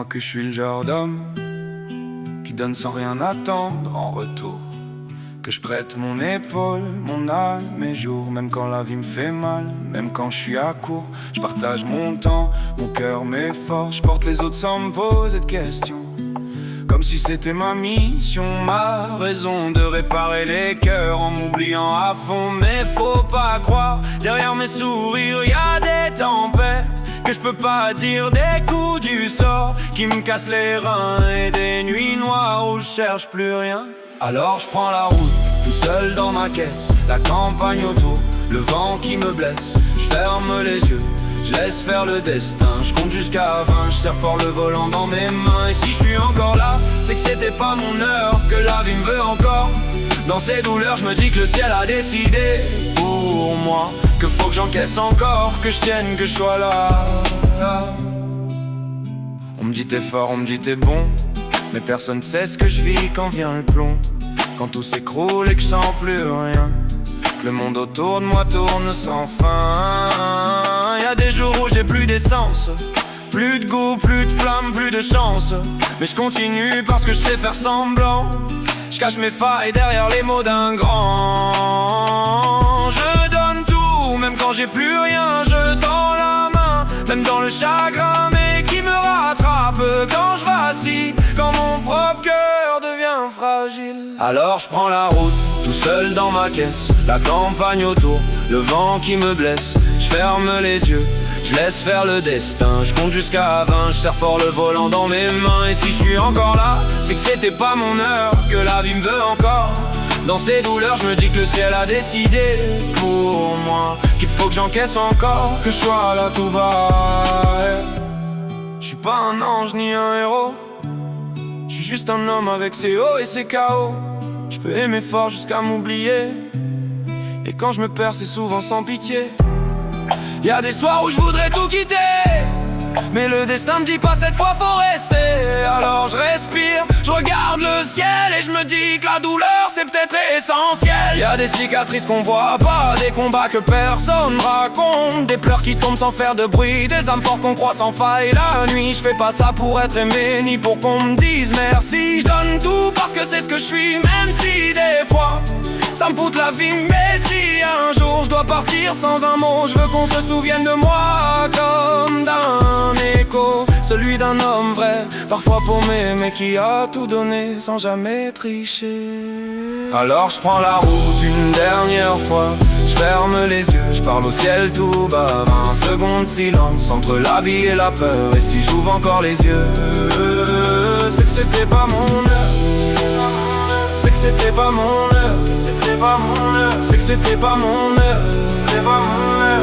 Dis-moi que je suis le genre d'homme qui donne sans rien attendre en retour, que je prête mon épaule, mon âme, mes jours, même quand la vie me fait mal, même quand je suis à court. Je partage mon temps, mon cœur, mes forces, je porte les autres sans me poser de questions, comme si c'était ma mission, ma raison de réparer les cœurs en m'oubliant à fond. Mais faut pas croire, derrière mes sourires y a des tempêtes que je peux pas dire, des coups du sort qui me cassent les reins et des nuits noires où je cherche plus rien. Alors je prends la route, tout seul dans ma caisse, la campagne autour, le vent qui me blesse. Je ferme les yeux, je laisse faire le destin, je compte jusqu'à 20, je serre fort le volant dans mes mains. Et si je suis encore là, c'est que c'était pas mon heure, que la vie me veut encore. Dans ces douleurs, je me dis que le ciel a décidé pour moi, que faut que j'encaisse encore, que je tienne, que je sois là. On me dit t'es fort, on me dit t'es bon, mais personne sait ce que je vis quand vient le plomb, quand tout s'écroule et que je sens plus rien, que le monde autour de moi tourne sans fin. Y a des jours où j'ai plus d'essence, plus de goût, plus de flamme, plus de chance, mais je continue parce que je sais faire semblant. Je cache mes failles derrière les mots d'un grand. Je donne tout, même quand j'ai plus rien, je tends la main, même dans le chagrin, mais qui me rattrape quand je vacille, quand mon propre cœur devient fragile. Alors je prends la route, tout seul dans ma caisse, la campagne autour, le vent qui me blesse. Je ferme les yeux, je laisse faire le destin, je compte jusqu'à 20, je serre fort le volant dans mes mains. Et si je suis encore là, c'est que c'était pas mon heure, que la vie me veut encore. Dans ces douleurs, je me dis que le ciel a décidé pour moi, qu'il faut que j'encaisse encore, que je sois là tout bas. Je suis pas un ange ni un héros, je suis juste un homme avec ses hauts et ses chaos. Je peux aimer fort jusqu'à m'oublier, et quand je me perds c'est souvent sans pitié. Y'a des soirs où je voudrais tout quitter, mais le destin me dit pas cette fois faut rester. Alors je respire, je regarde le ciel et je me dis que la douleur c'est peut-être essentiel. Y'a des cicatrices qu'on voit pas, des combats que personne raconte, des pleurs qui tombent sans faire de bruit, des âmes fortes qu'on croit sans faille la nuit. Je fais pas ça pour être aimé ni pour qu'on me dise merci. Je donne tout parce que c'est ce que je suis, même si des fois ça me coûte la vie. Mais si un jour je dois partir sans un mot, je veux qu'on se souvienne de moi comme d'un écho, celui d'un homme vrai, parfois paumé mais qui a tout donné sans jamais tricher. Alors je prends la route une dernière fois, je ferme les yeux, je parle au ciel tout bas. 20 secondes de silence entre la vie et la peur. Et si j'ouvre encore les yeux, c'est que c'était pas mon heure, c'est que c'était pas mon heure, c'est que c'était pas mon heure, c'est pas mon heure.